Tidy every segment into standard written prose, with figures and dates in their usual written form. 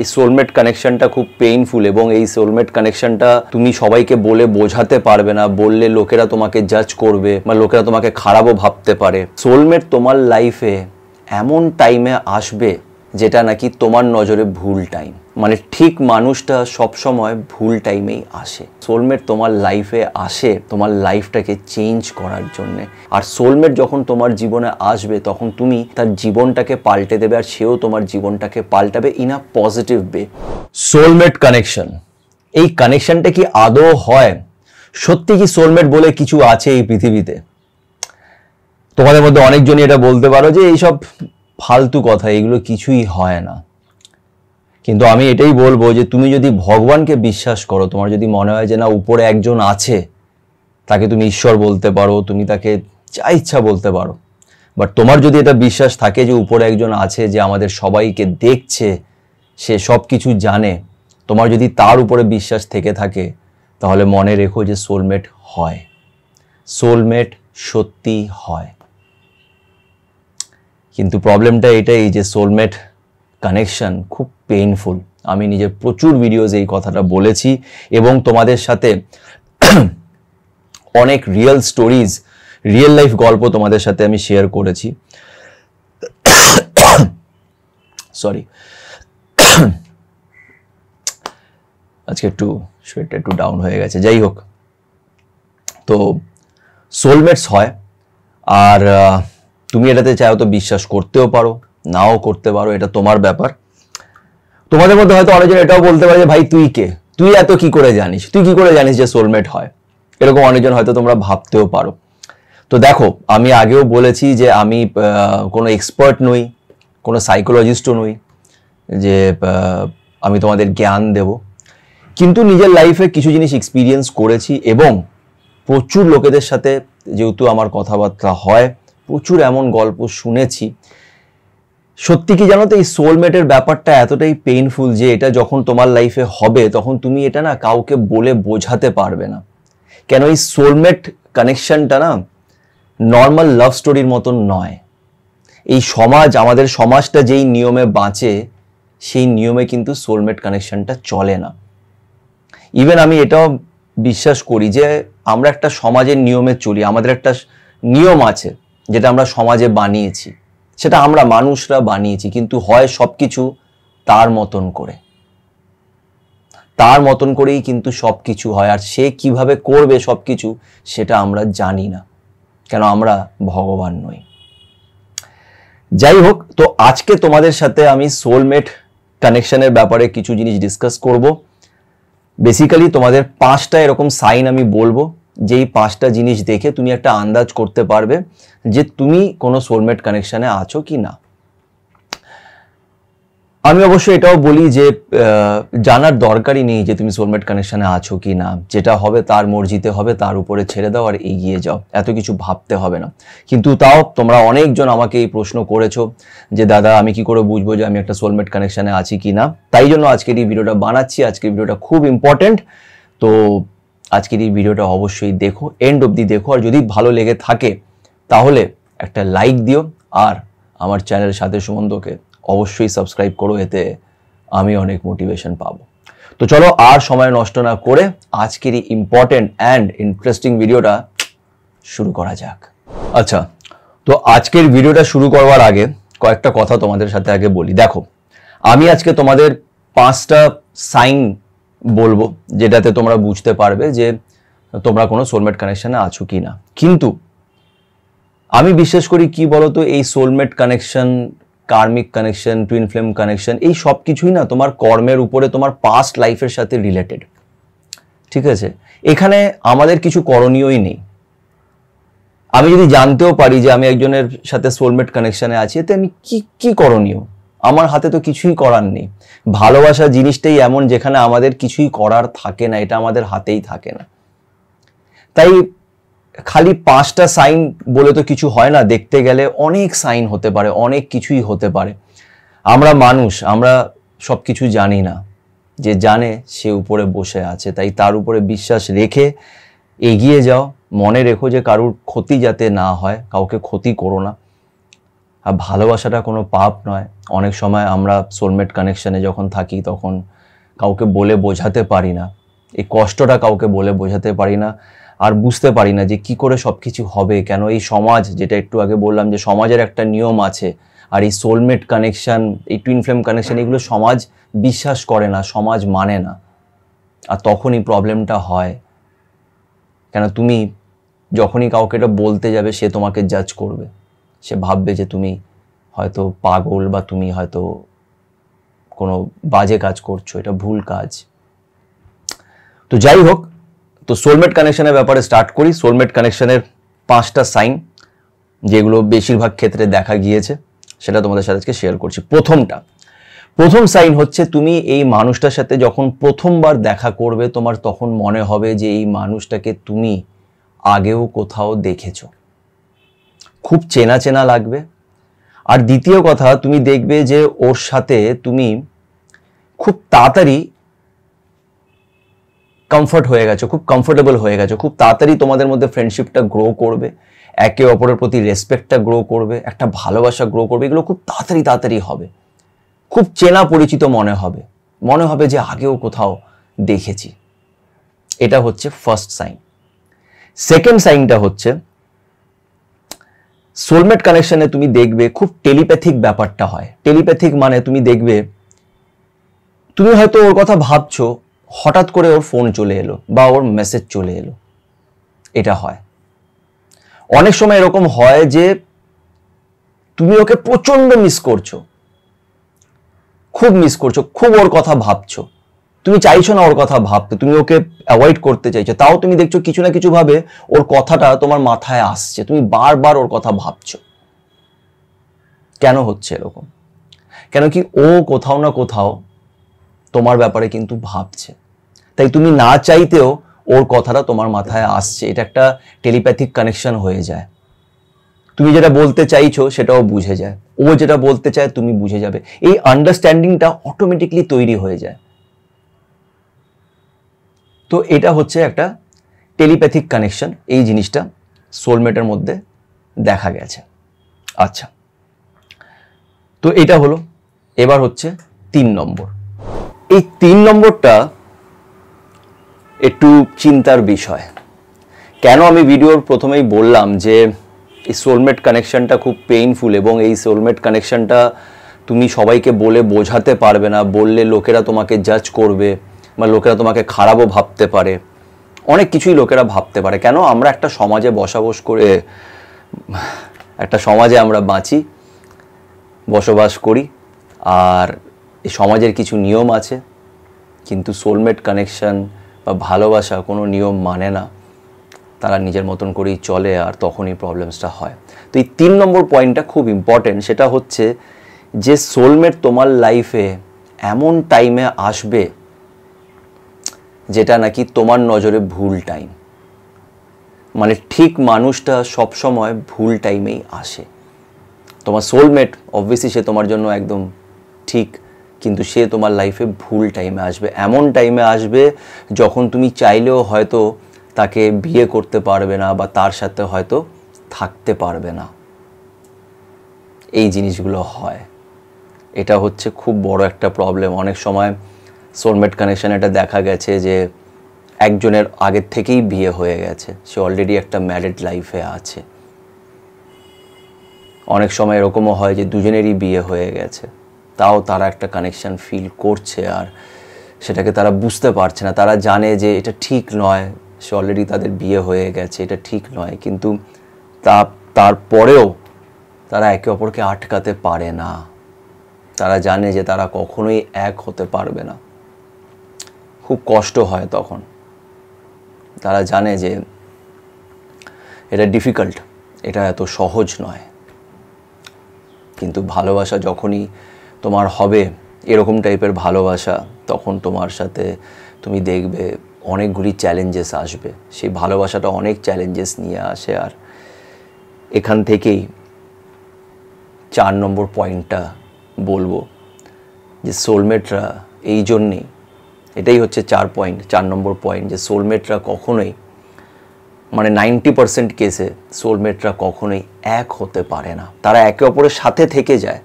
এই সোলমেট কানেকশনটা খুব পেইনফুল এবং এই সোলমেট কানেকশনটা তুমি সবাইকে বলে বোঝাতে পারবে না, বললে লোকেরা তোমাকে জাজ করবে বা লোকেরা তোমাকে খারাপও ভাবতে পারে। সোলমেট তোমার লাইফে এমন টাইমে আসবে যেটা নাকি তোমার নজরে ভুল টাইম, মানে ঠিক মানুষটা সবসময় ভুল টাইমেই আসে। সোলমেট তোমার লাইফে আসে তোমার লাইফটাকে চেঞ্জ করার জন্যে, আর সোলমেট যখন তোমার জীবনে আসবে তখন তুমি তার জীবনটাকে পাল্টে দেবে আর সেও তোমার জীবনটাকে পাল্টাবে in a positive way. Soulmate connection, এই কানেকশনটা কি আদৌ হয়? সত্যি কি সোলমেট বলে কিছু আছে এই পৃথিবীতে? তোমাদের মধ্যে অনেকজনই এটা বলতে পারো যে এইসব ফালতু কথা, এগুলো কিছুই হয় না। কিন্তু আমি এটাই বলবো যে তুমি যদি ভগবানকে বিশ্বাস করো, তোমার যদি মনে হয় যে না উপরে একজন আছে, তাকে তুমি ঈশ্বর বলতে পারো, তুমি তাকে যা ইচ্ছা বলতে পারো, বাট তোমার যদি এটা বিশ্বাস থাকে যে উপরে একজন আছে যে আমাদের সবাইকে দেখছে, সে সব কিছু জানে, তোমার যদি তার উপরে বিশ্বাস থেকে থাকে, তাহলে মনে রেখো যে সোলমেট হয়, সোলমেট সত্যি হয়। কিন্তু প্রবলেমটা এটাই যে সোলমেট কানেকশন খুব পেইনফুল। আমি নিজের প্রচুর ভিডিওজ এই কথাটা বলেছি এবং তোমাদের সাথে অনেক রিয়েল স্টোরিজ, রিয়েল লাইফ গল্প তোমাদের সাথে আমি শেয়ার করেছি। সরি, আজকে একটু শরীরটা একটু ডাউন হয়ে গেছে। যাই হোক, তো সোলমেটস হয়, আর তুমি এটাতে চাও তো বিশ্বাস করতেও পারো, নাও করতে পারো, এটা তোমার ব্যাপার। তোমাদের মধ্যে হয়তো অনেকজন এটাও বলতে পারে যে ভাই তুই কে, তুই এত কি করে জানিস, তুই কি করে জানিস যে সোলমেট হয়? এরকম অনেকজন হয়তো তোমরা ভাবতেও পারো। তো দেখো, আমি আগেও বলেছি যে আমি কোনো এক্সপার্ট নই, কোনো সাইকোলজিস্টও নই যে আমি তোমাদের জ্ঞান দেব, কিন্তু নিজের লাইফে কিছু জিনিস এক্সপিরিয়েন্স করেছি এবং প্রচুর লোকেদের সাথে যেহেতু আমার কথাবার্তা হয়, প্রচুর এমন গল্প শুনেছি। সত্যি কি জানো তো, এই সোলমেটের ব্যাপারটা এতটাই পেইনফুল যে এটা যখন তোমার লাইফে হবে তখন তুমি এটা না কাউকে বলে বোঝাতে পারবে না। কেন, এই সোলমেট কানেকশনটা না নর্মাল লাভ স্টোরির মতন নয়। এই সমাজ, আমাদের সমাজটা যেই নিয়মে বাঁচে সেই নিয়মে কিন্তু সোলমেট কানেকশনটা চলে না। ইভেন আমি এটাও বিশ্বাস করি যে আমরা একটা সমাজের নিয়মে চলি, আমাদের একটা নিয়ম আছে যেটা আমরা সমাজে বানিয়েছি, সেটা আমরা মানুষরা বানিয়েছি, কিন্তু হয় সবকিছু তার মতন করে, তার মতন করেই কিন্তু সবকিছু হয়, আর সে কিভাবে করবে সবকিছু সেটা আমরা জানি না, কেন আমরা ভগবান নই। যাই হোক, তো আজকে তোমাদের সাথে আমি সোলমেট কানেকশনের ব্যাপারে কিছু জিনিস ডিসকাস করব। বেসিক্যালি তোমাদের 5টা এরকম সাইন আমি বলবো, যেই 5টা জিনিস দেখে তুমি একটা আন্দাজ করতে পারবে যে তুমি কোনো সোলমেট কানেকশনে আছো কি না। আমি অবশ্যই এটাও বলি যে জানার দরকারই নেই যে তুমি সোলমেট কানেকশনে আছো কি না, যেটা হবে তার মর্জিতে হবে, তার উপরে ছেড়ে দাও আর এগিয়ে যাও, এত কিছু ভাবতে হবে না। কিন্তু তাও তোমরা অনেকজন আমাকে এই প্রশ্ন করেছো যে দাদা আমি কি করে বুঝবো যে আমি একটা সোলমেট কানেকশনে আছি কি না, তাই জন্য আজকের এই ভিডিওটা বানাচ্ছি। আজকের ভিডিওটা খুব ইম্পর্টেন্ট, তো আজকের এই ভিডিওটা অবশ্যই দেখো, এন্ড অবধি দেখো, আর যদি ভালো লেগে থাকে তাহলে একটা লাইক দিও আর আমার চ্যানেলের সাথে সুমন্তকে অবশ্যই সাবস্ক্রাইব করো, এতে আমি অনেক মোটিভেশন পাবো। তো চলো আর সময় নষ্ট না করে আজকের এই ইম্পর্টেন্ট অ্যান্ড ইন্টারেস্টিং ভিডিওটা শুরু করা যাক। আচ্ছা, তো আজকের ভিডিওটা শুরু করবার আগে কয়েকটা কথা তোমাদের সাথে আগে বলি। দেখো, আমি আজকে তোমাদের 5টা সাইন বলবো যেটাতে তোমরা বুঝতে পারবে যে তোমরা কোনো সোলমেট কানেকশনে আছো কি না। কিন্তু আমি বিশ্বাস করি কি বলতো, এই সোলমেট কানেকশন, কার্মিক কানেকশন, টুইন ফ্লেম কানেকশন, এই সব কিছুই না তোমার কর্মের উপরে, তোমার পাস্ট লাইফের সাথে রিলেটেড। ঠিক আছে, এখানে আমাদের কিছু করণীয়ই নেই। আমি যদি জানতেও পারি যে আমি একজনের সাথে সোলমেট কানেকশনে আছি, এতে আমি কি করণীয়? আমার হাতে তো কিছুই করার নেই। ভালোবাসা জিনিসটাই এমন যেখানে আমাদের কিছুই করার থাকে না, এটা আমাদের হাতেই থাকে না। তাই খালি 5টা সাইন বলে তো কিছু হয় না, দেখতে গেলে অনেক সাইন হতে পারে, অনেক কিছুই হতে পারে। আমরা মানুষ, আমরা সব কিছু জানি না, যে জানে সে উপরে বসে আছে, তাই তার উপরে বিশ্বাস রেখে এগিয়ে যাও। মনে রেখো যে কারুর ক্ষতি যাতে না হয়, কাউকে ক্ষতি করো না। আর ভালোবাসাটা কোনো পাপ নয়। অনেক সময় আমরা সোলমেট কানেকশানে যখন থাকি তখন কাউকে বলে বোঝাতে পারি না, এই কষ্টটা কাউকে বলে বোঝাতে পারি না, আর বুঝতে পারি না যে কি করে সব কিছু হবে, কেন এই সমাজ, যেটা একটু আগে বললাম যে সমাজের একটা নিয়ম আছে, আর এই সোলমেট কানেকশান, এই টুইন ফ্লেম কানেকশান, এগুলো সমাজ বিশ্বাস করে না, সমাজ মানে না। আর তখনই প্রবলেমটা হয়। কেন তুমি যখনই কাউকে এটা বলতে যাবে সে তোমাকে জাজ করবে, সে ভাববে যে তুমি হয়তো পাগল বা তুমি হয়তো কোনো বাজে কাজ করছো, এটা ভুল কাজ। তো যাই হোক, তো সোলমেট কানেকশনের ব্যাপারে স্টার্ট করি। সোলমেট কানেকশনের 5টা সাইন যেগুলো বেশিরভাগ ক্ষেত্রে দেখা গিয়েছে সেটা তোমাদের সাথে আজকে শেয়ার করছি। প্রথম সাইন হচ্ছে, তুমি এই মানুষটার সাথে যখন প্রথমবার দেখা করবে তোমার তখন মনে হবে যে এই মানুষটাকে তুমি আগেও কোথাও দেখেছো, খুব চেনা চেনা লাগবে। আর দ্বিতীয় কথা, তুমি দেখবে যে ওর সাথে তুমি খুব তাড়াতাড়ি কমফর্ট হয়ে গেছো, খুব কমফোর্টেবল হয়ে গেছো, খুব তাড়াতাড়ি তোমাদের মধ্যে ফ্রেন্ডশিপটা গ্রো করবে, একে অপরের প্রতি রেসপেক্টটা গ্রো করবে, একটা ভালোবাসা গ্রো করবে। এগুলো খুব তাড়াতাড়ি হবে, খুব চেনা পরিচিত মনে হবে যে আগেও কোথাও দেখেছি। এটা হচ্ছে ফার্স্ট সাইন। সেকেন্ড সাইনটা হচ্ছে, সোলমেট কানেকশনে তুমি দেখবে খুব টেলিপ্যাথিক ব্যাপারটা হয়। টেলিপ্যাথিক মানে তুমি দেখবে তুমি হয়তো ওর কথা ভাবছো, হঠাৎ করে ওর ফোন চলে এলো বা ওর মেসেজ চলে এলো, এটা হয়। অনেক সময় এরকম হয় যে তুমি ওকে প্রচন্ড মিস করছো, খুব ওর কথা ভাবছো, তুমি চাইছো না ওর কথা ভাবতে, তুমি ওকে অ্যাভয়েড করতে চাইছো, তাও তুমি দেখছো কিছু না কিছু ভাবে ওর কথাটা তোমার মাথায় আসছে, তুমি বারবার ওর কথা ভাবছো। কেন হচ্ছে এরকম? কেন কি ও কোথাও না কোথাও তোমার ব্যাপারে কিন্তু ভাবছে, তাই তুমি না চাইতেও ওর কথাটা তোমার মাথায় আসছে। এটা একটা টেলিপ্যাথিক কানেকশন হয়ে যায়। তুমি যেটা বলতে চাইছো সেটাও বুঝে যায়, ও যেটা বলতে চায় তুমি বুঝে যাবে, এই আন্ডারস্ট্যান্ডিংটা অটোমেটিকলি তৈরি হয়ে যায়। তো এটা হচ্ছে একটা টেলিপ্যাথিক কানেকশন, এই জিনিসটা সোলমেটের মধ্যে দেখা গেছে। আচ্ছা, তো এটা হলো। এবার হচ্ছে 3 নম্বর। এই 3 নম্বরটা একটু চিন্তার বিষয়। কেন আমি ভিডিওর প্রথমেই বললাম যে এই সোলমেট কানেকশনটা খুব পেইনফুল, এবং এই সোলমেট কানেকশনটা তুমি সবাইকে বলে বোঝাতে পারবে না, বললে লোকেরা তোমাকে জাজ করবে বা লোকেরা তোমাকে খারাপও ভাবতে পারে, অনেক কিছুই লোকেরা ভাবতে পারে। কেন? আমরা একটা সমাজে বসবাস করে, একটা সমাজে আমরা বাঁচি, বসবাস করি, আর এই সমাজের কিছু নিয়ম আছে, কিন্তু সোলমেট কানেকশন বা ভালোবাসা কোনো নিয়ম মানে না, তারা নিজের মতন করেই চলে, আর তখনই প্রবলেমসটা হয়। তো এই 3 নম্বর পয়েন্টটা খুব ইম্পর্টেন্ট। সেটা হচ্ছে যে সোলমেট তোমার লাইফে এমন টাইমে আসবে যেটা নাকি তোমার নজরে ভুল টাইম, মানে ঠিক মানুষটা সবসময় ভুল টাইমেই আসে। তোমার সোলমেট অবভিয়াসলি সে তোমার জন্য একদম ঠিক, কিন্তু সে তোমার লাইফে ভুল টাইমে আসবে, এমন টাইমে আসবে যখন তুমি চাইলেও হয়তো তাকে বিয়ে করতে পারবে না বা তার সাথে হয়তো থাকতে পারবে না। এই জিনিসগুলো হয়, এটা হচ্ছে খুব বড় একটা প্রবলেম। অনেক সময় সোলমেট কানেকশন এটা দেখা গেছে যে একজনের আগের থেকেই বিয়ে হয়ে গেছে, সে অলরেডি একটা ম্যারিড লাইফে আছে। অনেক সময় এরকমও হয় যে দুজনেরই বিয়ে হয়ে গেছে, তাও তারা একটা কানেকশন ফিল করছে, আর সেটাকে তারা বুঝতে পারছে না। তারা জানে যে এটা ঠিক নয়, সে অলরেডি তাদের বিয়ে হয়ে গেছে, এটা ঠিক নয়, কিন্তু তারপরেও তারা একে অপরকে আটকাতে পারে না। তারা জানে যে তারা কখনোই এক হতে পারবে না, খুব কষ্ট হয় তখন। তারা জানে যে এটা ডিফিকাল্ট, এটা এত সহজ নয়। কিন্তু ভালোবাসা যখনই তোমার হবে, এরকম টাইপের ভালোবাসা, তখন তোমার সাথে তুমি দেখবে অনেকগুলি চ্যালেঞ্জেস আসবে। সেই ভালোবাসাটা অনেক চ্যালেঞ্জেস নিয়ে আসে। আর এখান থেকেই 4 নম্বর পয়েন্টটা বলবো যে সোলমেটরা এই জন্যেই, এটাই হচ্ছে 4 নম্বর পয়েন্ট, যে সোলমেটরা কখনোই মানে 90% কেসে সোলমেটরা কখনোই এক হতে পারে না। তারা একে অপরের সাথে থেকে যায়,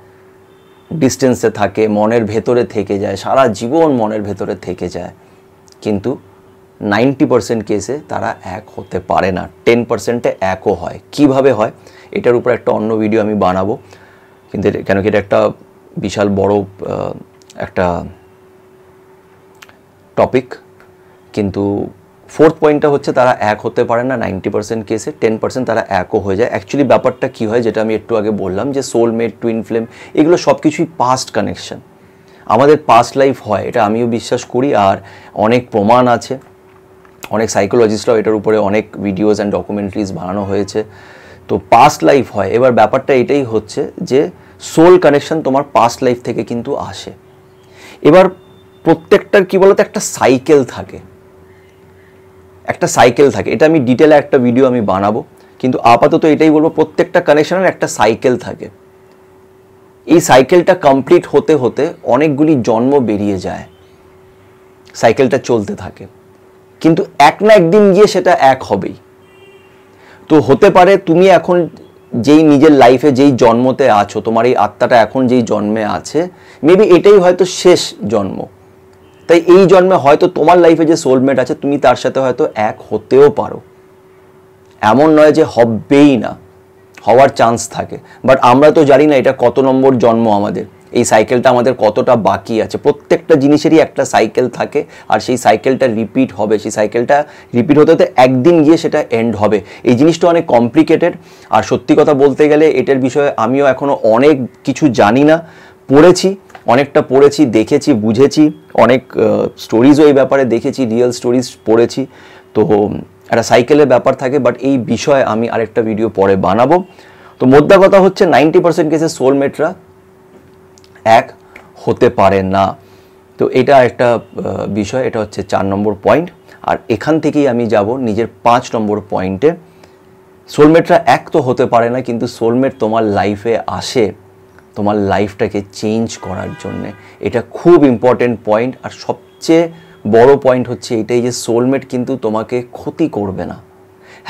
ডিস্টেন্সে থাকে, মনের ভেতরে থেকে যায়, সারা জীবন মনের ভেতরে থেকে যায়, কিন্তু 90% কেসে তারা এক হতে পারে না। 10%-এ একও হয়। কিভাবে হয় এটার উপর একটা অন্য ভিডিও আমি বানাবো, কিন্তু কেন কি এটা একটা বিশাল বড় একটা টপিক। কিন্তু ফোর্থ পয়েন্টটা হচ্ছে তারা এক হতে পারে না 90% কেসে, 10% তারা একও হয়ে যায়। অ্যাকচুয়ালি ব্যাপারটা কী হয়, যেটা আমি একটু আগে বললাম যে সোলমেট, টুইন ফ্লেম, এগুলো সব কিছুই পাস্ট কানেকশন, আমাদের পাস্ট লাইফ হয়, এটা আমিও বিশ্বাস করি। আর অনেক প্রমাণ আছে, অনেক সাইকোলজিস্টরাও এটার উপরে অনেক ভিডিওস অ্যান্ড ডকুমেন্টারিজ বানানো হয়েছে। তো পাস্ট লাইফ হয়। এবার ব্যাপারটা এটাই হচ্ছে যে সোল কানেকশন তোমার পাস্ট লাইফ থেকে কিন্তু আসে। এবার প্রত্যেকটার কী বলতো একটা সাইকেল থাকে, একটা সাইকেল থাকে। এটা আমি ডিটেলে একটা ভিডিও আমি বানাবো, কিন্তু আপাতত এটাই বলবো প্রত্যেকটা কানেকশনের একটা সাইকেল থাকে। এই সাইকেলটা কমপ্লিট হতে হতে অনেকগুলি জন্ম বেরিয়ে যায়, সাইকেলটা চলতে থাকে, কিন্তু এক না একদিন গিয়ে সেটা এক হবেই। তো হতে পারে তুমি এখন যেই নিজের লাইফে যেই জন্মতে আছো, তোমার এই আত্মাটা এখন যেই জন্মে আছে, মেবি এটাই হয়তো শেষ জন্ম। তাই এই জন্মে হয়তো তোমার লাইফে যে সোলমেট আছে তুমি তার সাথে হয়তো এক হতেও পারো, এমন নয় যে হবেই না, হওয়ার চান্স থাকে। বাট আমরা তো জানি না এটা কত নম্বর জন্ম আমাদের, এই সাইকেলটা আমাদের কতটা বাকি আছে। প্রত্যেকটা জিনিসেরই একটা সাইকেল থাকে, আর সেই সাইকেলটা রিপিট হবে, সেই সাইকেলটা রিপিট হতে হতে একদিন গিয়ে সেটা এন্ড হবে। এই জিনিসটা অনেক কমপ্লিকেটেড, আর সত্যি কথা বলতে গেলে এটার বিষয়ে আমিও এখনও অনেক কিছু জানি না। পড়েছি, অনেকটা পড়েছি, দেখেছি, বুঝেছি, অনেক স্টোরিজও এই ব্যাপারে দেখেছি, রিয়েল স্টোরিজ পড়েছি। তো একটা সাইকেলের ব্যাপার থাকে, বাট এই বিষয়ে আমি আরেকটা ভিডিও পরে বানাবো। তো মোদ্দা কথা হচ্ছে 90% কেসে সোলমেটরা এক হতে পারে না। তো এটা একটা বিষয়, এটা হচ্ছে 4 নম্বর পয়েন্ট। আর এখান থেকেই আমি যাব নিজের 5 নম্বর পয়েন্টে। সোলমেটরা এক তো হতে পারে না, কিন্তু সোলমেট তোমার লাইফে আসে তোমার লাইফটাকে চেঞ্জ করার জন্যে। এটা খুব ইম্পর্টেন্ট পয়েন্ট। আর সবচেয়ে বড় পয়েন্ট হচ্ছে এটাই যে সোলমেট কিন্তু তোমাকে ক্ষতি করবে না।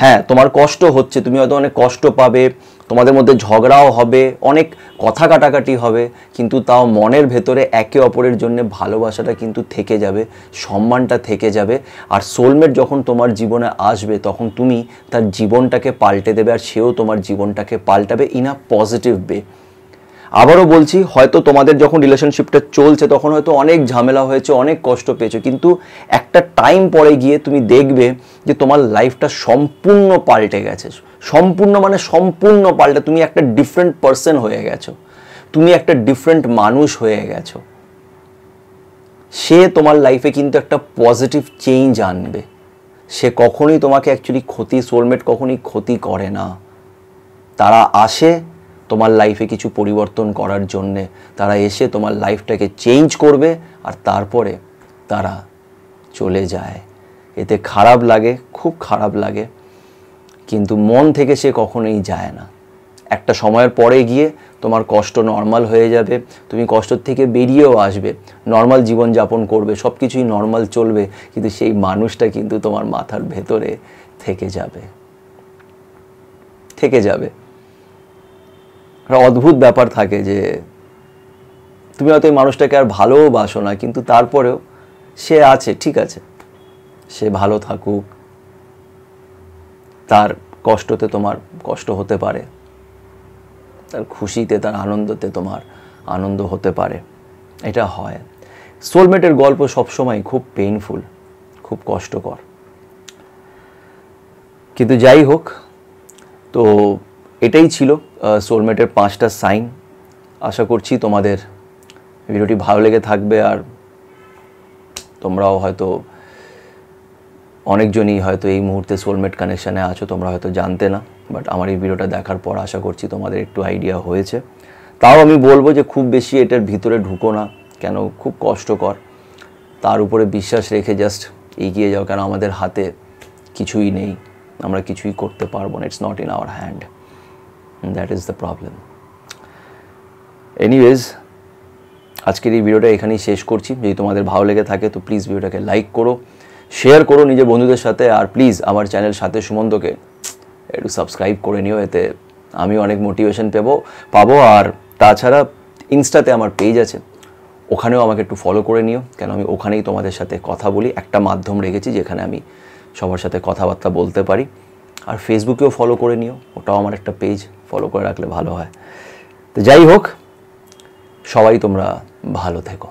হ্যাঁ, তোমার কষ্ট হচ্ছে, তুমি হয়তো অনেক কষ্ট পাবে, তোমাদের মধ্যে ঝগড়াও হবে, অনেক কথা কাটাকাটি হবে, কিন্তু তাও মনের ভেতরে একে অপরের জন্য ভালোবাসাটা কিন্তু থেকে যাবে, সম্মানটা থেকে যাবে। আর সোলমেট যখন তোমার জীবনে আসবে তখন তুমি তার জীবনটাকে পাল্টে দেবে, আর সেও তোমার জীবনটাকে পাল্টাবে ইন আ পজিটিভ ওয়ে। আবারও বলছি, হয়তো তোমাদের যখন রিলেশনশিপটা চলছে তখন হয়তো অনেক ঝামেলা হয়েছে, অনেক কষ্ট পেয়েছো, কিন্তু একটা টাইম পরে গিয়ে তুমি দেখবে যে তোমার লাইফটা সম্পূর্ণ পাল্টে গেছে। সম্পূর্ণ মানে সম্পূর্ণ পাল্টে, তুমি একটা ডিফারেন্ট পারসন হয়ে গেছো, তুমি একটা ডিফারেন্ট মানুষ হয়ে গেছো। সে তোমার লাইফে কিন্তু একটা পজিটিভ চেঞ্জ আনবে। সে কখনোই তোমাকে অ্যাকচুয়ালি সোলমেট কখনোই ক্ষতি করে না। তারা আসে তোমার লাইফে কিছু পরিবর্তন করার জন্যে, তারা এসে তোমার লাইফটাকে চেঞ্জ করবে, আর তারপরে তারা চলে যায়। এতে খারাপ লাগে, খুব খারাপ লাগে, কিন্তু মন থেকে সে কখনোই যায় না। একটা সময়ের পরে গিয়ে তোমার কষ্ট নর্মাল হয়ে যাবে, তুমি কষ্ট থেকে বেরিয়েও আসবে, নর্মাল জীবনযাপন করবে, সব কিছুই নর্মাল চলবে, কিন্তু সেই মানুষটা কিন্তু তোমার মাথার ভেতরে থেকে যাবে, থেকে যাবে। একটা অদ্ভুত ব্যাপার থাকে যে তুমি হয়তো এই মানুষটাকে আর ভালোবাসো না, কিন্তু তারপরেও সে আছে, ঠিক আছে, সে ভালো থাকুক, তার কষ্টতে তোমার কষ্ট হতে পারে, তার খুশিতে, তার আনন্দতে তোমার আনন্দ হতে পারে, এটা হয়। সোলমেটের গল্প সবসময় খুব পেইনফুল, খুব কষ্টকর, কিন্তু যাই হোক। তো এটাই ছিল সোলমেটের 5টা সাইন। আশা করছি তোমাদের ভিডিওটি ভালো লেগে থাকবে, আর তোমরাও হয়তো অনেকজনই হয়তো এই মুহূর্তে সোলমেট কানেকশানে আছো, তোমরা হয়তো জানতে না, বাট আমার এই ভিডিওটা দেখার পর আশা করছি তোমাদের একটু আইডিয়া হয়েছে। তাও আমি বলবো যে খুব বেশি এটার ভিতরে ঢুকো না, কেন খুব কষ্টকর। তার উপরে বিশ্বাস রেখে জাস্ট এগিয়ে যাও, কেন আমাদের হাতে কিছুই নেই, আমরা কিছুই করতে পারবো না। It's not in our hand, that is the problem. Anyways, আজকের এই ভিডিওটা এখানেই শেষ করছি। যদি তোমাদের ভালো লেগে থাকে তো প্লিজ ভিডিওটাকে লাইক করো, শেয়ার করো নিজের বন্ধুদের সাথে, আর প্লিজ আমার চ্যানেল সাথে সুমন্তকে একটু সাবস্ক্রাইব করে নিও, এতে আমি অনেক মোটিভেশন পাবো। আর তাছাড়া ইনস্টাতে আমার পেজ আছে, ওখানেও আমাকে একটু ফলো করে নিও, কেন আমি ওখানেই তোমাদের সাথে কথা বলি, একটা মাধ্যম রেখেছি যেখানে আমি সবার সাথে কথাবার্তা বলতে পারি। আর ফেসবুকেও ফলো করে নিও, ওটাও আমার একটা পেজ, ফলো করে রাখলে ভালো হয়। তো যাই হোক, সবাই তোমরা ভালো থেকো।